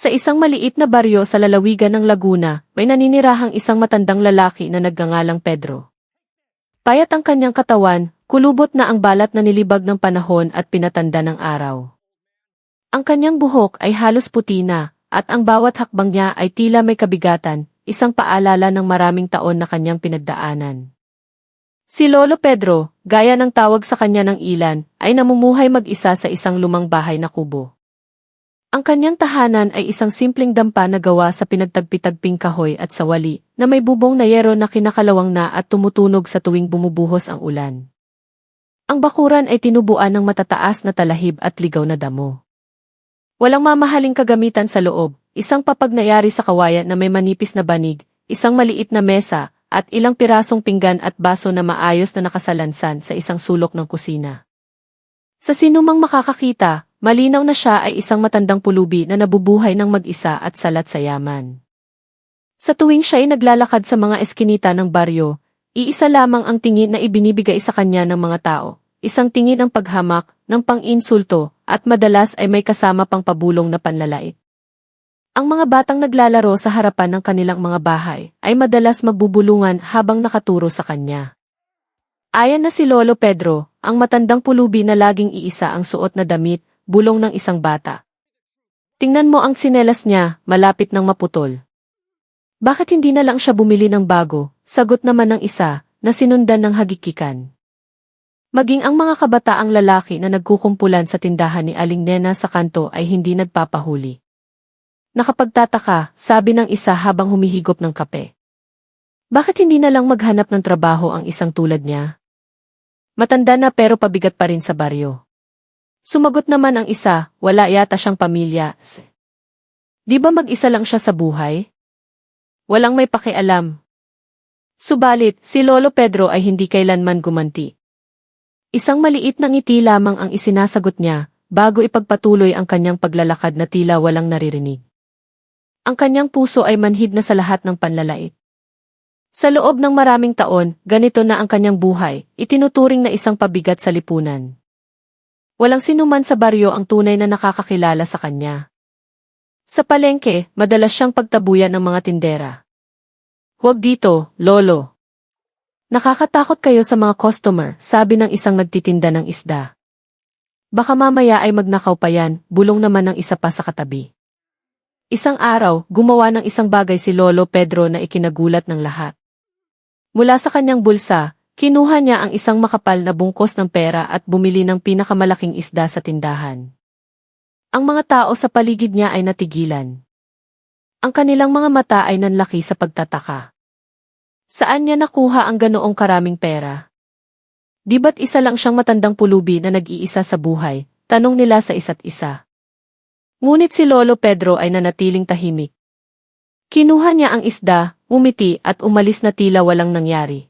Sa isang maliit na baryo sa lalawigan ng Laguna, may naninirahang isang matandang lalaki na nagngangalang Pedro. Payat ang kanyang katawan, kulubot na ang balat na nilibag ng panahon at pinatanda ng araw. Ang kanyang buhok ay halos puti na, at ang bawat hakbang niya ay tila may kabigatan, isang paalala ng maraming taon na kanyang pinagdaanan. Si Lolo Pedro, gaya ng tawag sa kanya ng ilan, ay namumuhay mag-isa sa isang lumang bahay na kubo. Ang kanyang tahanan ay isang simpleng dampa na gawa sa pinagtagpi-tagping kahoy at sawali, na may bubong na yero na kinakalawang na at tumutunog sa tuwing bumubuhos ang ulan. Ang bakuran ay tinubuan ng matataas na talahib at ligaw na damo. Walang mamahaling kagamitan sa loob, isang papag na yari sa kawayan na may manipis na banig, isang maliit na mesa, at ilang pirasong pinggan at baso na maayos na nakasalansan sa isang sulok ng kusina. Sa sinumang makakakita, malinaw na siya ay isang matandang pulubi na nabubuhay ng mag-isa at salat sa yaman. Sa tuwing siya ay naglalakad sa mga eskinita ng baryo, iisa lamang ang tingin na ibinibigay sa kanya ng mga tao, isang tingin ng paghamak, ng pang-insulto, at madalas ay may kasama pang pabulong na panlalait. Ang mga batang naglalaro sa harapan ng kanilang mga bahay ay madalas magbubulungan habang nakaturo sa kanya. Ayan na si Lolo Pedro, ang matandang pulubi na laging iisa ang suot na damit, bulong ng isang bata. Tingnan mo ang tsinelas niya, malapit ng maputol. Bakit hindi na lang siya bumili ng bago? Sagot naman ng isa, na sinundan ng hagikikan. Maging ang mga kabataang lalaki na nagkukumpulan sa tindahan ni Aling Nena sa kanto ay hindi nagpapahuli. Nakapagtataka, sabi ng isa habang humihigop ng kape. Bakit hindi na lang maghanap ng trabaho ang isang tulad niya? Matanda na pero pabigat pa rin sa baryo. Sumagot naman ang isa, wala yata siyang pamilya. Di ba mag-isa lang siya sa buhay? Walang may pakialam. Subalit, si Lolo Pedro ay hindi kailanman gumanti. Isang maliit na ngiti lamang ang isinasagot niya, bago ipagpatuloy ang kanyang paglalakad na tila walang naririnig. Ang kanyang puso ay manhid na sa lahat ng panlalait. Sa loob ng maraming taon, ganito na ang kanyang buhay, itinuturing na isang pabigat sa lipunan. Walang sinuman sa baryo ang tunay na nakakakilala sa kanya. Sa palengke, madalas siyang pagtabuyan ng mga tindera. Huwag dito, Lolo. Nakakatakot kayo sa mga customer, sabi ng isang nagtitinda ng isda. Baka mamaya ay magnakaw pa yan, bulong naman ng isa pa sa katabi. Isang araw, gumawa ng isang bagay si Lolo Pedro na ikinagulat ng lahat. Mula sa kanyang bulsa, kinuha niya ang isang makapal na bungkos ng pera at bumili ng pinakamalaking isda sa tindahan. Ang mga tao sa paligid niya ay natigilan. Ang kanilang mga mata ay nanlaki sa pagtataka. Saan niya nakuha ang ganoong karaming pera? Di ba't isa lang siyang matandang pulubi na nag-iisa sa buhay? Tanong nila sa isa't isa. Ngunit si Lolo Pedro ay nanatiling tahimik. Kinuha niya ang isda, umiti at umalis na tila walang nangyari.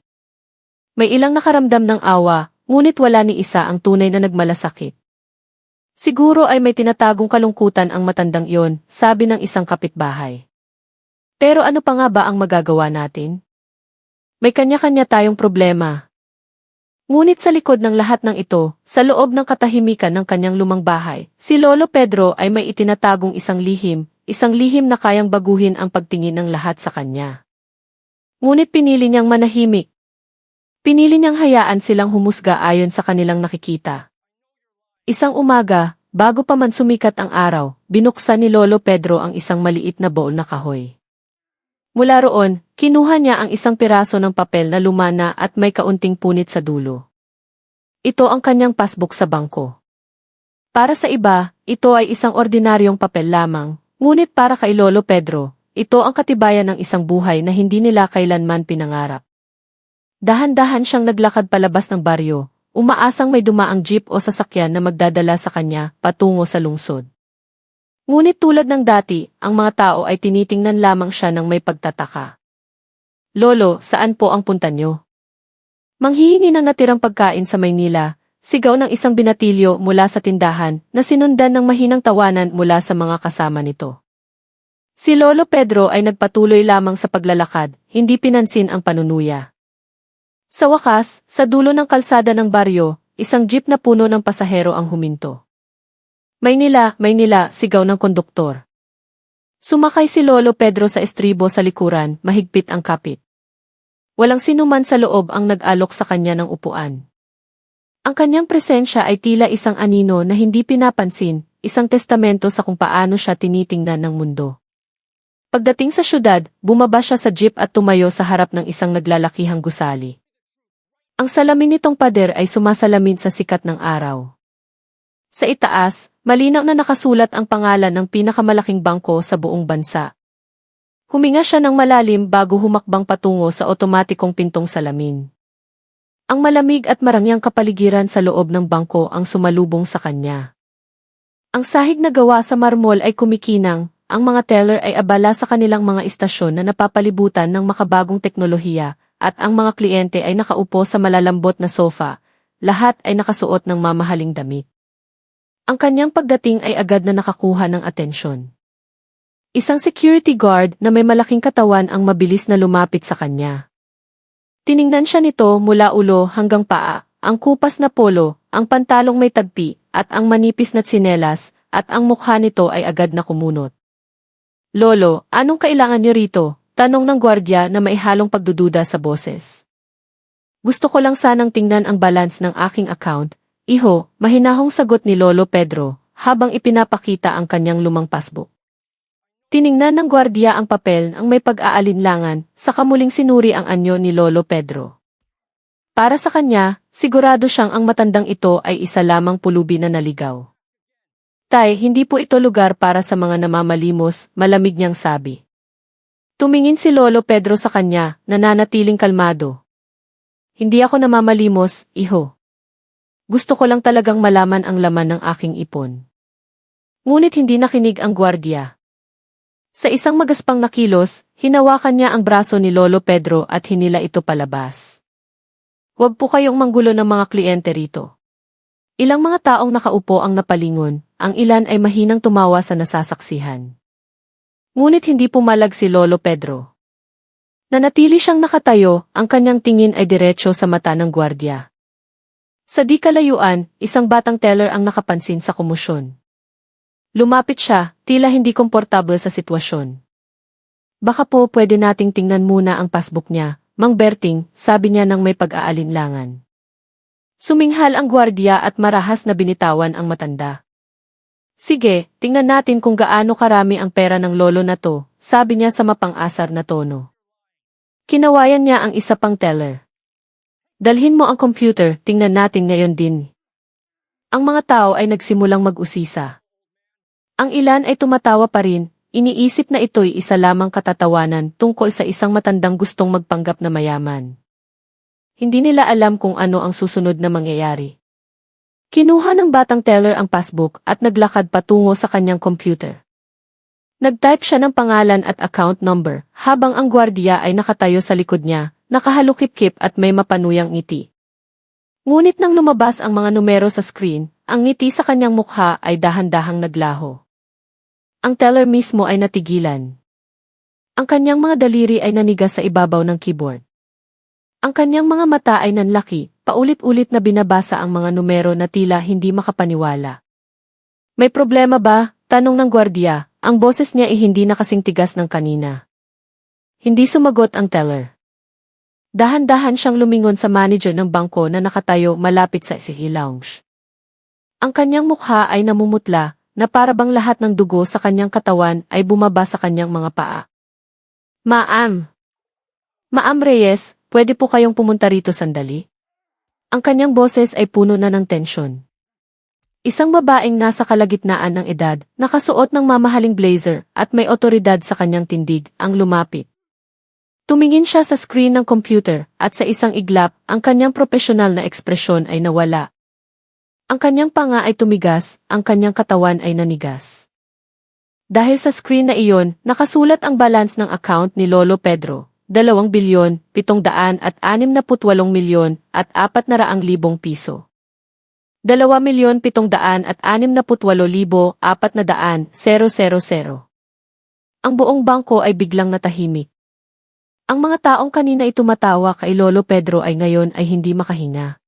May ilang nakaramdam ng awa, ngunit wala ni isa ang tunay na nagmalasakit. Siguro ay may tinatagong kalungkutan ang matandang iyon, sabi ng isang kapitbahay. Pero ano pa nga ba ang magagawa natin? May kanya-kanya tayong problema. Ngunit sa likod ng lahat ng ito, sa loob ng katahimikan ng kanyang lumang bahay, si Lolo Pedro ay may itinatagong isang lihim na kayang baguhin ang pagtingin ng lahat sa kanya. Ngunit pinili niyang manahimik. Pinili niyang hayaan silang humusga ayon sa kanilang nakikita. Isang umaga, bago pa man sumikat ang araw, binuksan ni Lolo Pedro ang isang maliit na bowl na kahoy. Mula roon, kinuha niya ang isang piraso ng papel na lumana at may kaunting punit sa dulo. Ito ang kanyang passbook sa bangko. Para sa iba, ito ay isang ordinaryong papel lamang, ngunit para kay Lolo Pedro, ito ang katibayan ng isang buhay na hindi nila kailanman pinangarap. Dahan-dahan siyang naglakad palabas ng baryo, umaasang may dumaang jeep o sasakyan na magdadala sa kanya patungo sa lungsod. Ngunit tulad ng dati, ang mga tao ay tinitingnan lamang siya ng may pagtataka. Lolo, saan po ang punta niyo? Manghihingi ng natirang pagkain sa Maynila, sigaw ng isang binatilyo mula sa tindahan na sinundan ng mahinang tawanan mula sa mga kasama nito. Si Lolo Pedro ay nagpatuloy lamang sa paglalakad, hindi pinansin ang panunuya. Sa wakas, sa dulo ng kalsada ng baryo, isang jeep na puno ng pasahero ang huminto. Maynila, Maynila, sigaw ng konduktor. Sumakay si Lolo Pedro sa estribo sa likuran, mahigpit ang kapit. Walang sinuman sa loob ang nag-alok sa kanya ng upuan. Ang kanyang presensya ay tila isang anino na hindi pinapansin, isang testamento sa kung paano siya tinitingnan ng mundo. Pagdating sa syudad, bumaba siya sa jeep at tumayo sa harap ng isang naglalakihang gusali. Ang salamin nitong pader ay sumasalamin sa sikat ng araw. Sa itaas, malinaw na nakasulat ang pangalan ng pinakamalaking bangko sa buong bansa. Huminga siya ng malalim bago humakbang patungo sa otomatikong pintong salamin. Ang malamig at marangyang kapaligiran sa loob ng bangko ang sumalubong sa kanya. Ang sahig na gawa sa marmol ay kumikinang, ang mga teller ay abala sa kanilang mga istasyon na napapalibutan ng makabagong teknolohiya, at ang mga kliyente ay nakaupo sa malalambot na sofa, lahat ay nakasuot ng mamahaling damit. Ang kanyang pagdating ay agad na nakakuha ng atensyon. Isang security guard na may malaking katawan ang mabilis na lumapit sa kanya. Tiningnan siya nito mula ulo hanggang paa, ang kupas na polo, ang pantalong may tagpi, at ang manipis na tsinelas, at ang mukha nito ay agad na kumunot. "Lolo, anong kailangan niyo rito?" Tanong ng gwardiya na may halong pagdududa sa boses. "Gusto ko lang sanang tingnan ang balance ng aking account, iho," mahinahong sagot ni Lolo Pedro, habang ipinapakita ang kanyang lumang passbook. Tiningnan ng gwardiya ang papel ang may pag-aalinlangan, saka muling sinuri ang anyo ni Lolo Pedro. Para sa kanya, sigurado siyang ang matandang ito ay isa lamang pulubi na naligaw. "Tay, hindi po ito lugar para sa mga namamalimos," malamig niyang sabi. Tumingin si Lolo Pedro sa kanya, nananatiling kalmado. "Hindi ako namamalimos, iho. Gusto ko lang talagang malaman ang laman ng aking ipon." Ngunit hindi nakinig ang gwardiya. Sa isang magaspang na kilos, hinawakan niya ang braso ni Lolo Pedro at hinila ito palabas. "Huwag po kayong manggulo ng mga kliyente rito." Ilang mga taong nakaupo ang napalingon, ang ilan ay mahinang tumawa sa nasasaksihan. Ngunit hindi pumalag si Lolo Pedro. Nanatili siyang nakatayo, ang kanyang tingin ay diretso sa mata ng gwardiya. Sa di kalayuan, isang batang teller ang nakapansin sa komosyon. Lumapit siya, tila hindi komportable sa sitwasyon. "Baka po pwede nating tingnan muna ang passbook niya, Mang Berting," sabi niya nang may pag-aalinlangan. Suminghal ang gwardiya at marahas na binitawan ang matanda. "Sige, tingnan natin kung gaano karami ang pera ng lolo na to," sabi niya sa mapang-asar na tono. Kinawayan niya ang isa pang teller. "Dalhin mo ang computer, tingnan natin ngayon din." Ang mga tao ay nagsimulang mag-usisa. Ang ilan ay tumatawa pa rin, iniisip na ito'y isa lamang katatawanan tungkol sa isang matandang gustong magpanggap na mayaman. Hindi nila alam kung ano ang susunod na mangyayari. Kinuha ng batang teller ang passbook at naglakad patungo sa kanyang computer. Nag-type siya ng pangalan at account number, habang ang gwardiya ay nakatayo sa likod niya, nakahalukip-kip at may mapanuyang ngiti. Ngunit nang lumabas ang mga numero sa screen, ang ngiti sa kanyang mukha ay dahan-dahang naglaho. Ang teller mismo ay natigilan. Ang kanyang mga daliri ay nanigas sa ibabaw ng keyboard. Ang kanyang mga mata ay nanlaki, paulit-ulit na binabasa ang mga numero na tila hindi makapaniwala. "May problema ba?" tanong ng gwardiya, ang boses niya ay hindi na kasing tigas ng kanina. Hindi sumagot ang teller. Dahan-dahan siyang lumingon sa manager ng bangko na nakatayo malapit sa lounge. Ang kanyang mukha ay namumutla, na para bang lahat ng dugo sa kanyang katawan ay bumaba sa kanyang mga paa. Ma'am Reyes, pwede po kayong pumunta rito sandali?" Ang kanyang boses ay puno na ng tensyon. Isang babaeng nasa kalagitnaan ng edad, nakasuot ng mamahaling blazer at may otoridad sa kanyang tindig, ang lumapit. Tumingin siya sa screen ng computer at sa isang iglap, ang kanyang profesional na ekspresyon ay nawala. Ang kanyang panga ay tumigas, ang kanyang katawan ay nanigas. Dahil sa screen na iyon, nakasulat ang balance ng account ni Lolo Pedro, 2,768,400,000 piso. 2,768,400,000. Ang buong bangko ay biglang natahimik. Ang mga taong kanina ay tumatawa kay Lolo Pedro ay ngayon ay hindi makahinga.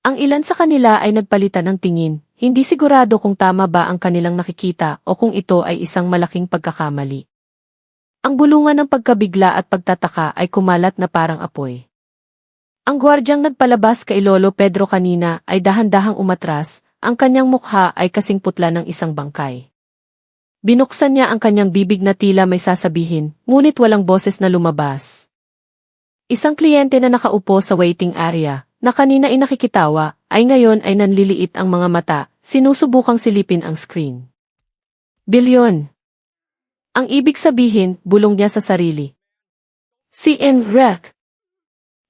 Ang ilan sa kanila ay nagpalitan ng tingin, hindi sigurado kung tama ba ang kanilang nakikita o kung ito ay isang malaking pagkakamali. Ang bulungan ng pagkabigla at pagtataka ay kumalat na parang apoy. Ang gwardyang nagpalabas kay Lolo Pedro kanina ay dahan-dahang umatras, ang kanyang mukha ay kasing putla ng isang bangkay. Binuksan niya ang kanyang bibig na tila may sasabihin, ngunit walang boses na lumabas. Isang kliyente na nakaupo sa waiting area, na kanina ay nakikitawa, ay ngayon ay nanliliit ang mga mata, sinusubukang silipin ang screen. Bilyon. Ang ibig sabihin, bulong niya sa sarili. Si Enrique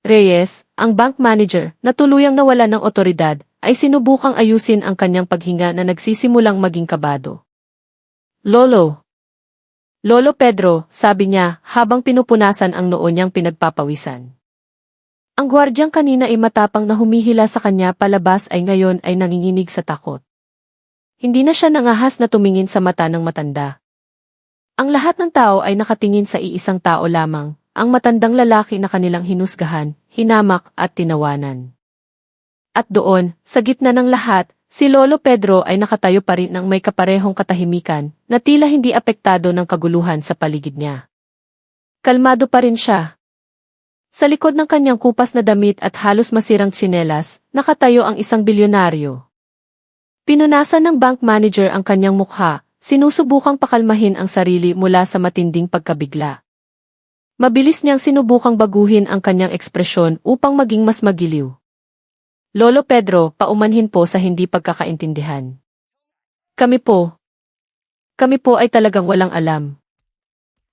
Reyes, ang bank manager, na tuluyang nawalan ng otoridad, ay sinubukang ayusin ang kanyang paghinga na nagsisimulang maging kabado. Lolo Pedro, sabi niya, habang pinupunasan ang noo niyang pinagpapawisan. Ang gwardyang kanina ay matapang na humihila sa kanya palabas ay ngayon ay nanginginig sa takot. Hindi na siya nangahas na tumingin sa mata ng matanda. Ang lahat ng tao ay nakatingin sa iisang tao lamang, ang matandang lalaki na kanilang hinusgahan, hinamak at tinawanan. At doon, sa gitna ng lahat, si Lolo Pedro ay nakatayo pa rin ng may kaparehong katahimikan, na tila hindi apektado ng kaguluhan sa paligid niya. Kalmado pa rin siya. Sa likod ng kanyang kupas na damit at halos masirang tsinelas, nakatayo ang isang bilyonaryo. Pinunasan ng bank manager ang kanyang mukha, sinusubukang pakalmahin ang sarili mula sa matinding pagkabigla. Mabilis niyang sinubukang baguhin ang kanyang ekspresyon upang maging mas magiliw. Lolo Pedro, paumanhin po sa hindi pagkakaintindihan. Kami po ay talagang walang alam.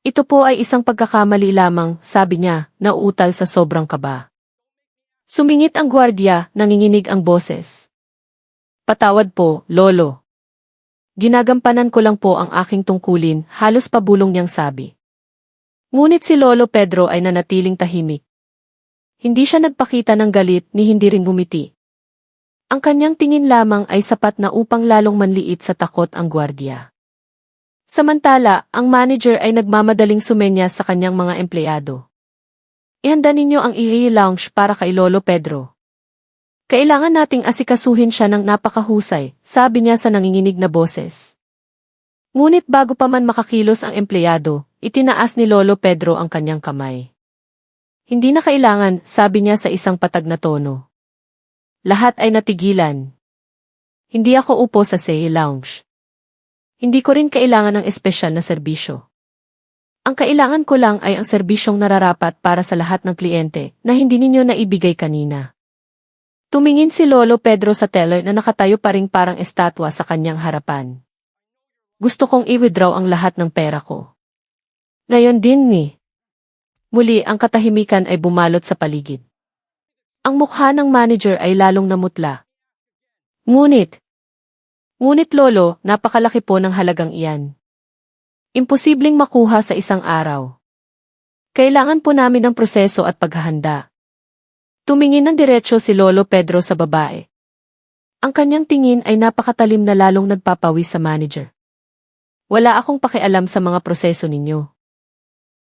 Ito po ay isang pagkakamali lamang, sabi niya, nauutal sa sobrang kaba. Sumingit ang gwardiya, nanginginig ang boses. Patawad po, Lolo. Ginagampanan ko lang po ang aking tungkulin, halos pabulong niyang sabi. Ngunit si Lolo Pedro ay nanatiling tahimik. Hindi siya nagpakita ng galit ni hindi rin bumiti. Ang kanyang tingin lamang ay sapat na upang lalong manliit sa takot ang gwardiya. Samantala, ang manager ay nagmamadaling sumenyas sa kanyang mga empleyado. Ihanda ninyo ang i-lounge para kay Lolo Pedro. Kailangan nating asikasuhin siya ng napakahusay, sabi niya sa nanginginig na boses. Ngunit bago pa man makakilos ang empleyado, itinaas ni Lolo Pedro ang kanyang kamay. Hindi na kailangan, sabi niya sa isang patag na tono. Lahat ay natigilan. Hindi ako upo sa lounge. Hindi ko rin kailangan ng espesyal na serbisyo. Ang kailangan ko lang ay ang serbisyong nararapat para sa lahat ng kliyente na hindi ninyo naibigay kanina. Tumingin si Lolo Pedro sa teller na nakatayo pa ring parang estatwa sa kanyang harapan. Gusto kong i-withdraw ang lahat ng pera ko. Ngayon din ni. Muli ang katahimikan ay bumalot sa paligid. Ang mukha ng manager ay lalong namutla. Ngunit Lolo, napakalaki po ng halagang iyan. Imposibleng makuha sa isang araw. Kailangan po namin ng proseso at paghahanda. Tumingin ng diretsyo si Lolo Pedro sa babae. Ang kanyang tingin ay napakatalim na lalong nagpapawis sa manager. Wala akong pakialam sa mga proseso ninyo.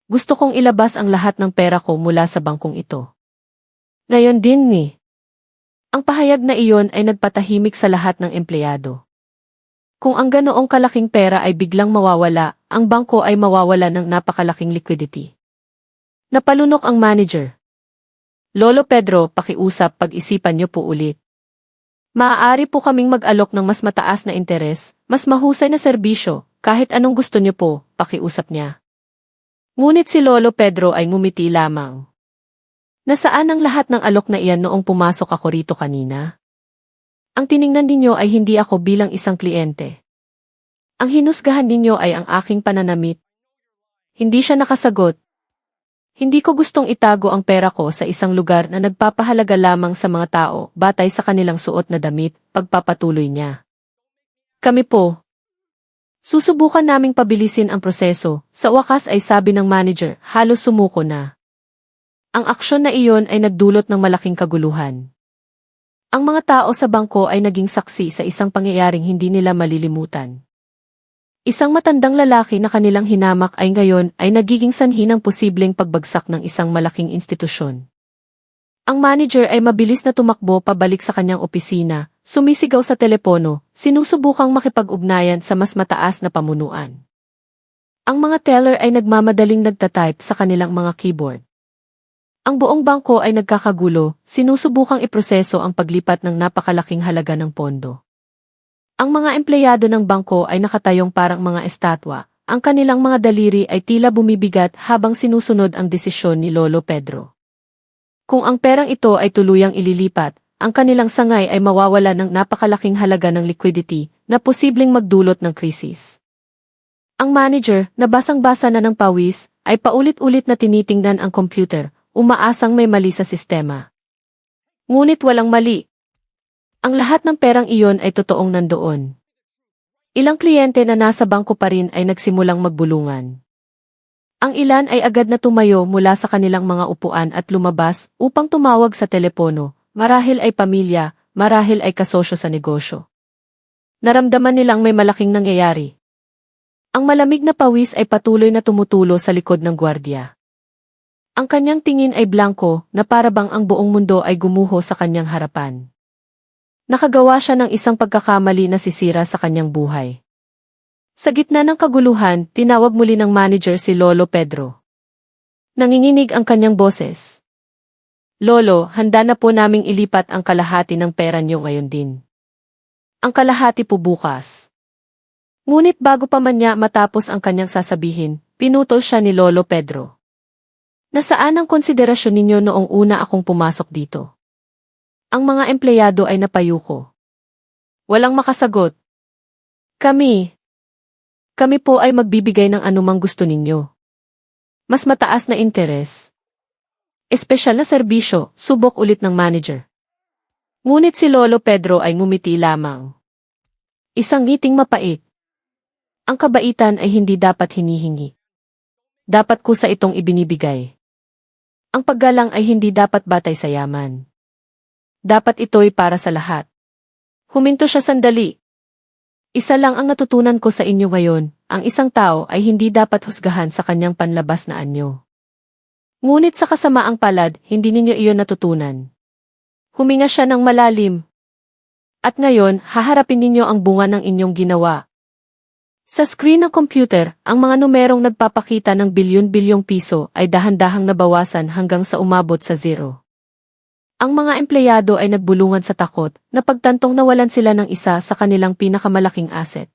Gusto kong ilabas ang lahat ng pera ko mula sa bangkong ito. Ngayon din ni. Ang pahayag na iyon ay nagpatahimik sa lahat ng empleyado. Kung ang ganoong kalaking pera ay biglang mawawala, ang bangko ay mawawala ng napakalaking liquidity. Napalunok ang manager. Lolo Pedro, pakiusap, pag-isipan niyo po ulit. Maaari po kaming mag-alok ng mas mataas na interes, mas mahusay na serbisyo, kahit anong gusto niyo po, pakiusap niya. Ngunit si Lolo Pedro ay ngumiti lamang. Nasaan ang lahat ng alok na iyan noong pumasok ako rito kanina? Ang tiningnan ninyo ay hindi ako bilang isang kliyente. Ang hinusgahan ninyo ay ang aking pananamit. Hindi siya nakasagot. Hindi ko gustong itago ang pera ko sa isang lugar na nagpapahalaga lamang sa mga tao batay sa kanilang suot na damit, pagpapatuloy niya. Kami po. Susubukan naming pabilisin ang proseso, sa wakas ay sabi ng manager, halos sumuko na. Ang aksyon na iyon ay nagdulot ng malaking kaguluhan. Ang mga tao sa bangko ay naging saksi sa isang pangyayaring hindi nila malilimutan. Isang matandang lalaki na kanilang hinamak ay ngayon ay nagiging sanhi ng posibleng pagbagsak ng isang malaking institusyon. Ang manager ay mabilis na tumakbo pabalik sa kanyang opisina, sumisigaw sa telepono, sinusubukang makipag-ugnayan sa mas mataas na pamunuan. Ang mga teller ay nagmamadaling nagtatype sa kanilang mga keyboard. Ang buong bangko ay nagkakagulo, sinusubukang iproseso ang paglipat ng napakalaking halaga ng pondo. Ang mga empleyado ng bangko ay nakatayong parang mga estatwa, ang kanilang mga daliri ay tila bumibigat habang sinusunod ang desisyon ni Lolo Pedro. Kung ang perang ito ay tuluyang ililipat, ang kanilang sangay ay mawawala ng napakalaking halaga ng liquidity na posibleng magdulot ng krisis. Ang manager, na basang-basa na ng pawis, ay paulit-ulit na tinitingnan ang computer, umaasang may mali sa sistema. Ngunit walang mali. Ang lahat ng perang iyon ay totoong nandoon. Ilang kliyente na nasa bangko pa rin ay nagsimulang magbulungan. Ang ilan ay agad na tumayo mula sa kanilang mga upuan at lumabas upang tumawag sa telepono. Marahil ay pamilya, marahil ay kasosyo sa negosyo. Naramdaman nilang may malaking nangyayari. Ang malamig na pawis ay patuloy na tumutulo sa likod ng gwardiya. Ang kanyang tingin ay blanko na parabang ang buong mundo ay gumuho sa kanyang harapan. Nakagawa siya ng isang pagkakamali na sisira sa kanyang buhay. Sa gitna ng kaguluhan, tinawag muli ng manager si Lolo Pedro. Nanginginig ang kanyang boses. Lolo, handa na po naming ilipat ang kalahati ng pera niyo ngayon din. Ang kalahati po bukas. Ngunit bago pa man niya matapos ang kanyang sasabihin, pinutol siya ni Lolo Pedro. Nasaan ang konsiderasyon ninyo noong una akong pumasok dito? Ang mga empleyado ay napayuko. Walang makasagot. Kami po ay magbibigay ng anumang gusto ninyo. Mas mataas na interes. Espesyal na serbisyo, subok ulit ng manager. Ngunit si Lolo Pedro ay ngumiti lamang. Isang ngiting mapait. Ang kabaitan ay hindi dapat hinihingi. Dapat kusa itong ibinibigay. Ang paggalang ay hindi dapat batay sa yaman. Dapat ito'y para sa lahat. Huminto siya sandali. Isa lang ang natutunan ko sa inyo ngayon, ang isang tao ay hindi dapat husgahan sa kanyang panlabas na anyo. Ngunit sa kasamaang palad, hindi ninyo iyon natutunan. Huminga siya ng malalim. At ngayon, haharapin ninyo ang bunga ng inyong ginawa. Sa screen ng computer, ang mga numerong nagpapakita ng bilyon-bilyong piso ay dahan-dahang nabawasan hanggang sa umabot sa zero. Ang mga empleyado ay nagbulungan sa takot na pagtantong nawalan sila ng isa sa kanilang pinakamalaking asset.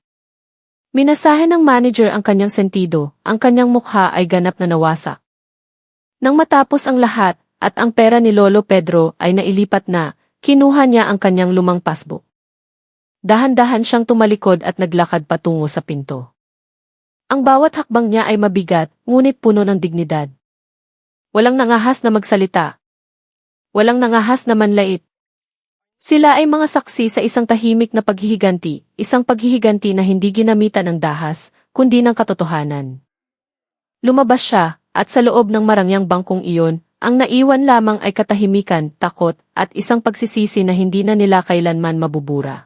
Minasahe ng manager ang kanyang sentido, ang kanyang mukha ay ganap na nawasak. Nang matapos ang lahat, at ang pera ni Lolo Pedro ay nailipat na, kinuha niya ang kanyang lumang passbook. Dahan-dahan siyang tumalikod at naglakad patungo sa pinto. Ang bawat hakbang niya ay mabigat, ngunit puno ng dignidad. Walang nangahas na magsalita. Walang nangahas na manlait. Sila ay mga saksi sa isang tahimik na paghihiganti, isang paghihiganti na hindi ginamitan ng dahas, kundi ng katotohanan. Lumabas siya, at sa loob ng marangyang bangkong iyon, ang naiwan lamang ay katahimikan, takot, at isang pagsisisi na hindi na nila kailanman mabubura.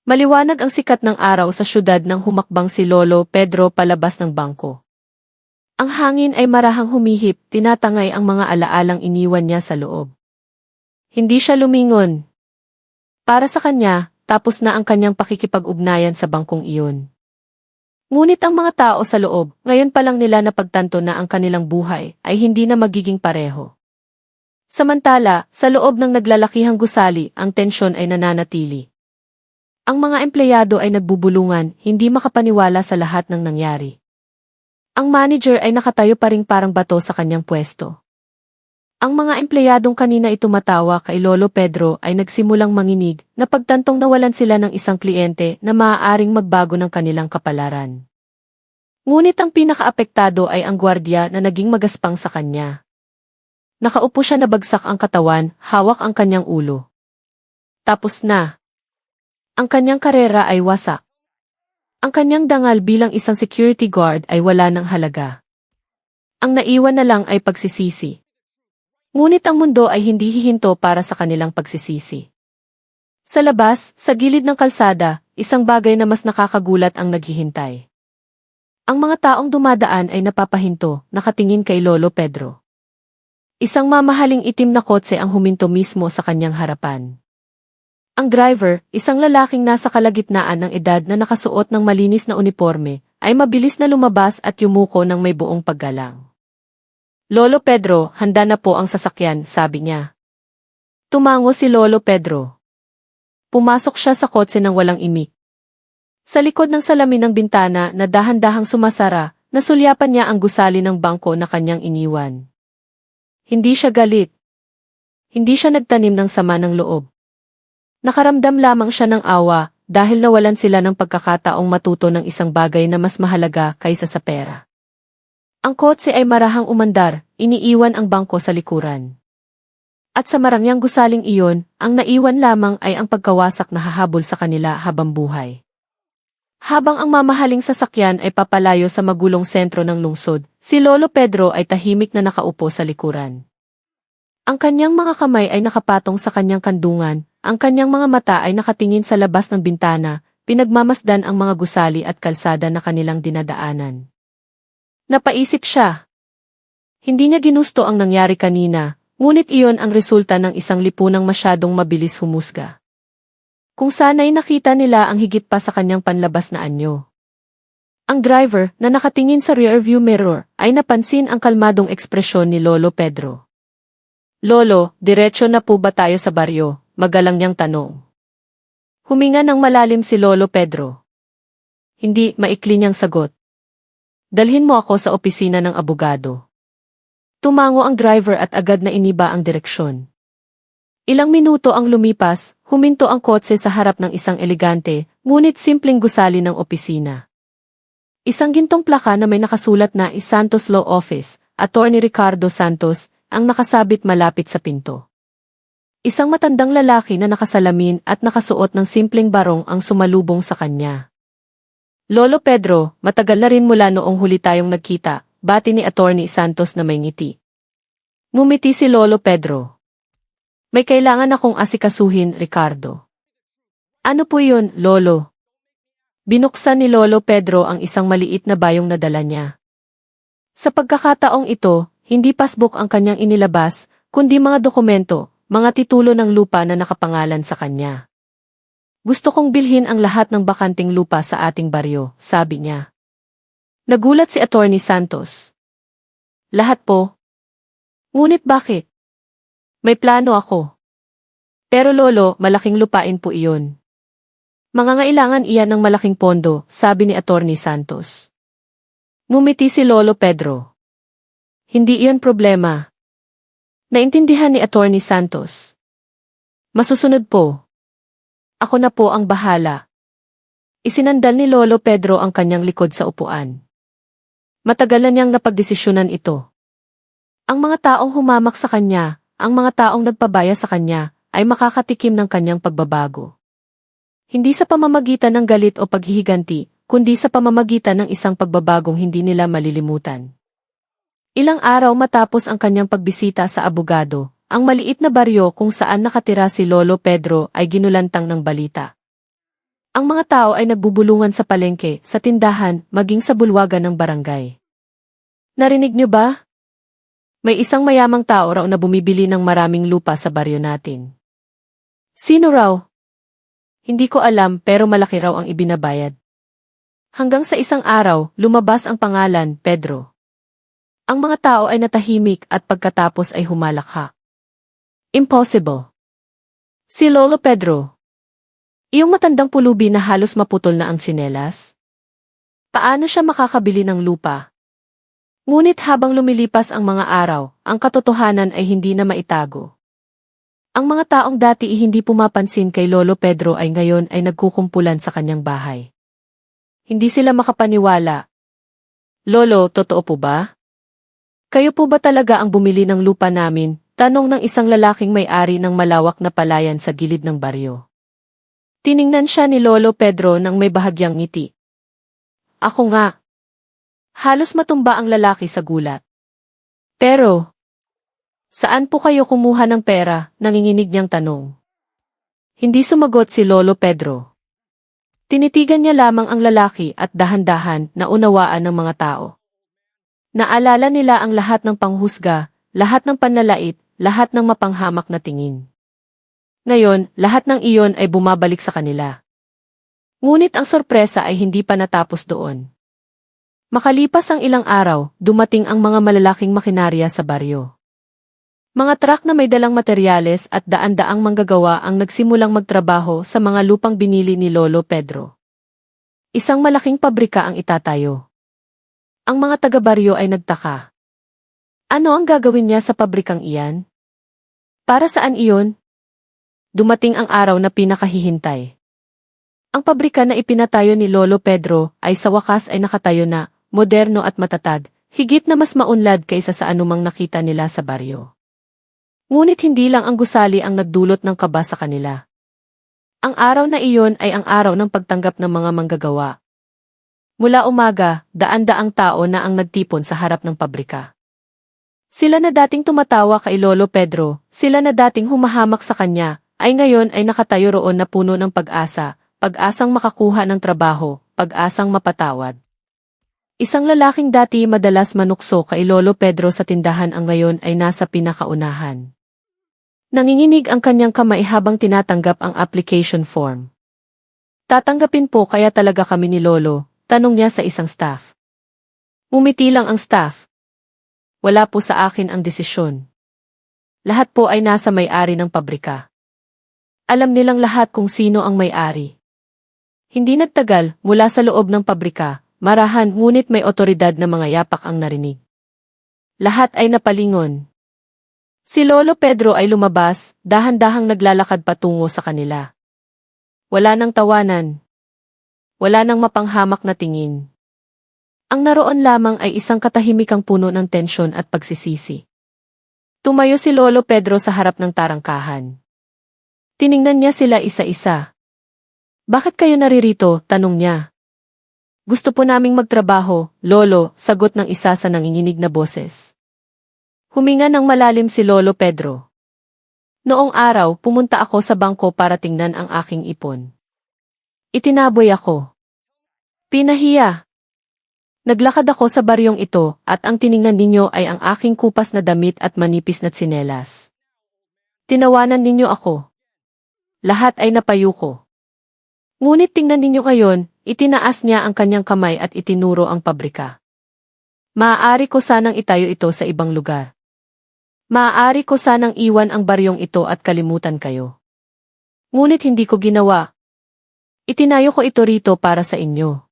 Maliwanag ang sikat ng araw sa syudad nang humakbang si Lolo Pedro palabas ng bangko. Ang hangin ay marahang humihip, tinatangay ang mga alaalang iniwan niya sa loob. Hindi siya lumingon. Para sa kanya, tapos na ang kanyang pakikipag-ugnayan sa bangkong iyon. Ngunit ang mga tao sa loob, ngayon pa lang nila napagtanto na ang kanilang buhay ay hindi na magiging pareho. Samantala, sa loob ng naglalakihang gusali, ang tensyon ay nananatili. Ang mga empleyado ay nagbubulungan, hindi makapaniwala sa lahat ng nangyari. Ang manager ay nakatayo pa ring parang bato sa kanyang pwesto. Ang mga empleyadong kanina ito matawa kay Lolo Pedro ay nagsimulang manginig na pagtantong nawalan sila ng isang kliyente na maaaring magbago ng kanilang kapalaran. Ngunit ang pinakaapektado ay ang gwardiya na naging magaspang sa kanya. Nakaupo siya na bagsak ang katawan, hawak ang kanyang ulo. Tapos na. Ang kanyang karera ay wasak. Ang kanyang dangal bilang isang security guard ay wala ng halaga. Ang naiwan na lang ay pagsisisi. Ngunit ang mundo ay hindi hihinto para sa kanilang pagsisisi. Sa labas, sa gilid ng kalsada, isang bagay na mas nakakagulat ang naghihintay. Ang mga taong dumadaan ay napapahinto, nakatingin kay Lolo Pedro. Isang mamahaling itim na kotse ang huminto mismo sa kanyang harapan. Ang driver, isang lalaking nasa kalagitnaan ng edad na nakasuot ng malinis na uniforme, ay mabilis na lumabas at yumuko ng may buong paggalang. Lolo Pedro, handa na po ang sasakyan, sabi niya. Tumango si Lolo Pedro. Pumasok siya sa kotse ng walang imik. Sa likod ng salamin ng bintana na dahan-dahang sumasara, nasulyapan niya ang gusali ng bangko na kanyang iniwan. Hindi siya galit. Hindi siya nagtanim ng sama ng loob. Nakaramdam lamang siya ng awa dahil nawalan sila ng pagkakataong matuto ng isang bagay na mas mahalaga kaysa sa pera. Ang kotse ay marahang umandar, iniiwan ang bangko sa likuran. At sa marangyang gusaling iyon, ang naiwan lamang ay ang pagkawasak na hahabol sa kanila habang buhay. Habang ang mamahaling sasakyan ay papalayo sa magulong sentro ng lungsod, si Lolo Pedro ay tahimik na nakaupo sa likuran. Ang kanyang mga kamay ay nakapatong sa kanyang kandungan, ang kanyang mga mata ay nakatingin sa labas ng bintana, pinagmamasdan ang mga gusali at kalsada na kanilang dinadaanan. Napaisip siya. Hindi niya ginusto ang nangyari kanina, ngunit iyon ang resulta ng isang lipunang masyadong mabilis humusga. Kung sana'y nakita nila ang higit pa sa kanyang panlabas na anyo. Ang driver, na nakatingin sa rearview mirror, ay napansin ang kalmadong ekspresyon ni Lolo Pedro. Lolo, diretso na po ba tayo sa baryo? Magalang niyang tanong. Huminga ng malalim si Lolo Pedro. Hindi, maikli niyang sagot. Dalhin mo ako sa opisina ng abogado. Tumango ang driver at agad na iniba ang direksyon. Ilang minuto ang lumipas, huminto ang kotse sa harap ng isang elegante, ngunit simpleng gusali ng opisina. Isang gintong plaka na may nakasulat na Santos Law Office, Attorney Ricardo Santos, ang nakasabit malapit sa pinto. Isang matandang lalaki na nakasalamin at nakasuot ng simpleng barong ang sumalubong sa kanya. Lolo Pedro, matagal na rin mula noong huli tayong nagkita, bati ni Attorney Santos na may ngiti. Ngumiti si Lolo Pedro. May kailangan akong asikasuhin, Ricardo. Ano po yun, Lolo? Binuksan ni Lolo Pedro ang isang maliit na bayong na dala niya. Sa pagkakataong ito, hindi passbook ang kanyang inilabas, kundi mga dokumento, mga titulo ng lupa na nakapangalan sa kanya. Gusto kong bilhin ang lahat ng bakanting lupa sa ating baryo, sabi niya. Nagulat si Attorney Santos. Lahat po? Ngunit bakit? May plano ako. Pero Lolo, malaking lupain po iyon. Mangangailangan iyan ng malaking pondo, sabi ni Attorney Santos. Ngumiti si Lolo Pedro. Hindi iyon problema. Naintindihan ni Attorney Santos. Masusunod po. Ako na po ang bahala. Isinandal ni Lolo Pedro ang kanyang likod sa upuan. Matagal na niyang napagdesisyonan ito. Ang mga taong humamak sa kanya, ang mga taong nagpabaya sa kanya, ay makakatikim ng kanyang pagbabago. Hindi sa pamamagitan ng galit o paghihiganti, kundi sa pamamagitan ng isang pagbabagong hindi nila malilimutan. Ilang araw matapos ang kanyang pagbisita sa abogado, ang maliit na baryo kung saan nakatira si Lolo Pedro ay ginulantang ng balita. Ang mga tao ay nagbubulungan sa palengke, sa tindahan, maging sa bulwagan ng barangay. Narinig niyo ba? May isang mayamang tao raw na bumibili ng maraming lupa sa baryo natin. Sino raw? Hindi ko alam pero malaki raw ang ibinabayad. Hanggang sa isang araw, lumabas ang pangalan, Pedro. Ang mga tao ay natahimik at pagkatapos ay humalakha. Impossible. Si Lolo Pedro. Iyong matandang pulubi na halos maputol na ang tsinelas? Paano siya makakabili ng lupa? Ngunit habang lumilipas ang mga araw, ang katotohanan ay hindi na maitago. Ang mga taong dati hindi pumapansin kay Lolo Pedro ay ngayon ay nagkukumpulan sa kanyang bahay. Hindi sila makapaniwala. Lolo, totoo po ba? Kayo po ba talaga ang bumili ng lupa namin? Tanong ng isang lalaking may-ari ng malawak na palayan sa gilid ng baryo. Tiningnan siya ni Lolo Pedro nang may bahagyang ngiti. Ako nga. Halos matumba ang lalaki sa gulat. Pero, saan po kayo kumuha ng pera? Nanginginig niyang tanong. Hindi sumagot si Lolo Pedro. Tinitigan niya lamang ang lalaki at dahan-dahan na unawaan ng mga tao. Naalala nila ang lahat ng panghusga, lahat ng panlalait, lahat ng mapanghamak na tingin. Ngayon, lahat ng iyon ay bumabalik sa kanila. Ngunit ang sorpresa ay hindi pa natapos doon. Makalipas ang ilang araw, dumating ang mga malalaking makinarya sa baryo. Mga truck na may dalang materyales at daan-daang manggagawa ang nagsimulang magtrabaho sa mga lupang binili ni Lolo Pedro. Isang malaking pabrika ang itatayo. Ang mga taga-baryo ay nagtaka. Ano ang gagawin niya sa pabrikang iyan? Para saan iyon? Dumating ang araw na pinakahihintay. Ang pabrika na ipinatayo ni Lolo Pedro ay sa wakas ay nakatayo na, moderno at matatag, higit na mas maunlad kaysa sa anumang nakita nila sa baryo. Ngunit hindi lang ang gusali ang nagdulot ng kaba sa kanila. Ang araw na iyon ay ang araw ng pagtanggap ng mga manggagawa. Mula umaga, daan-daang tao na ang nagtipon sa harap ng pabrika. Sila na dating tumatawa kay Lolo Pedro, sila na dating humahamak sa kanya, ay ngayon ay nakatayo roon na puno ng pag-asa, pag-asang makakuha ng trabaho, pag-asang mapatawad. Isang lalaking dati madalas manukso kay Lolo Pedro sa tindahan ang ngayon ay nasa pinakaunahan. Nanginginig ang kanyang kamay habang tinatanggap ang application form. Tatanggapin po kaya talaga kami ni Lolo, tanong niya sa isang staff. Umiti lang ang staff. Wala po sa akin ang desisyon. Lahat po ay nasa may-ari ng pabrika. Alam nilang lahat kung sino ang may-ari. Hindi nagtagal, mula sa loob ng pabrika, marahan ngunit may otoridad na mga yapak ang narinig. Lahat ay napalingon. Si Lolo Pedro ay lumabas, dahan-dahang naglalakad patungo sa kanila. Wala nang tawanan. Wala nang mapanghamak na tingin. Ang naroon lamang ay isang katahimikang puno ng tensyon at pagsisisi. Tumayo si Lolo Pedro sa harap ng tarangkahan. Tiningnan niya sila isa-isa. Bakit kayo naririto? Tanong niya. Gusto po naming magtrabaho, Lolo, sagot ng isa sa nanginginig na boses. Huminga ng malalim si Lolo Pedro. Noong araw, pumunta ako sa bangko para tingnan ang aking ipon. Itinaboy ako. Pinahiya. Naglakad ako sa baryong ito at ang tiningnan ninyo ay ang aking kupas na damit at manipis na tsinelas. Tinawanan ninyo ako. Lahat ay napayuko. Ngunit tingnan ninyo ngayon, itinaas niya ang kanyang kamay at itinuro ang pabrika. Maaari ko sanang itayo ito sa ibang lugar. Maaari ko sanang iwan ang baryong ito at kalimutan kayo. Ngunit hindi ko ginawa. Itinayo ko ito rito para sa inyo.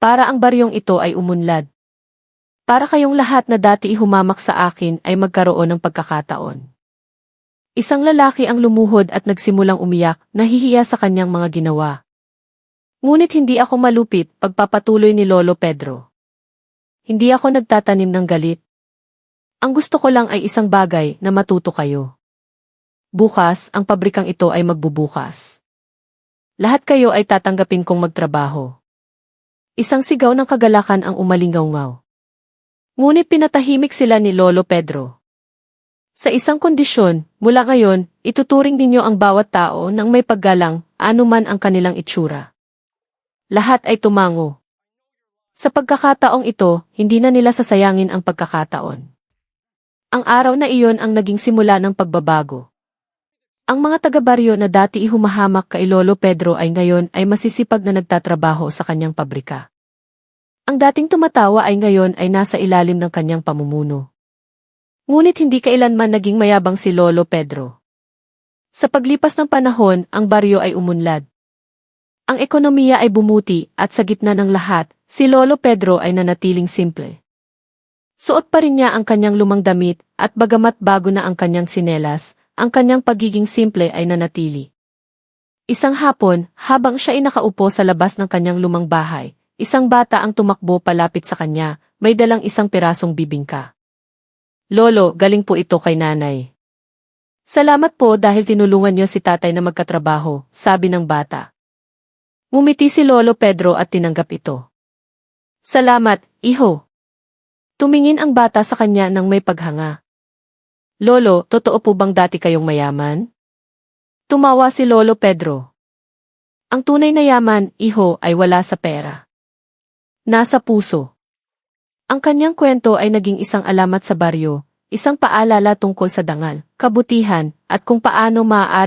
Para ang baryong ito ay umunlad. Para kayong lahat na dati ihumamak sa akin ay magkaroon ng pagkakataon. Isang lalaki ang lumuhod at nagsimulang umiyak, nahihiya sa kanyang mga ginawa. Ngunit hindi ako malupit, pagpapatuloy ni Lolo Pedro. Hindi ako nagtatanim ng galit. Ang gusto ko lang ay isang bagay na matuto kayo. Bukas, ang pabrikang ito ay magbubukas. Lahat kayo ay tatanggapin kong magtrabaho. Isang sigaw ng kagalakan ang umalingaw-ngaw. Ngunit pinatahimik sila ni Lolo Pedro. Sa isang kondisyon, mula ngayon, ituturing ninyo ang bawat tao ng may paggalang, anuman ang kanilang itsura. Lahat ay tumango. Sa pagkakataong ito, hindi na nila sasayangin ang pagkakataon. Ang araw na iyon ang naging simula ng pagbabago. Ang mga taga-baryo na dati ihumahamak kay Lolo Pedro ay ngayon ay masisipag na nagtatrabaho sa kanyang pabrika. Ang dating tumatawa ay ngayon ay nasa ilalim ng kanyang pamumuno. Ngunit hindi kailanman naging mayabang si Lolo Pedro. Sa paglipas ng panahon, ang baryo ay umunlad. Ang ekonomiya ay bumuti at sa gitna ng lahat, si Lolo Pedro ay nanatiling simple. Suot pa rin niya ang kanyang lumang damit at bagamat bago na ang kanyang sinelas, ang kanyang pagiging simple ay nanatili. Isang hapon, habang siya ay nakaupo sa labas ng kanyang lumang bahay, isang bata ang tumakbo palapit sa kanya, may dalang isang pirasong bibingka. Lolo, galing po ito kay nanay. Salamat po dahil tinulungan niyo si tatay na magkatrabaho, sabi ng bata. Ngumiti si Lolo Pedro at tinanggap ito. Salamat, iho. Tumingin ang bata sa kanya nang may paghanga. Lolo, totoo po bang dati kayong mayaman? Tumawa si Lolo Pedro. Ang tunay na yaman, iho, ay wala sa pera. Nasa puso. Ang kanyang kwento ay naging isang alamat sa baryo, isang paalala tungkol sa dangal, kabutihan, at kung paano maaari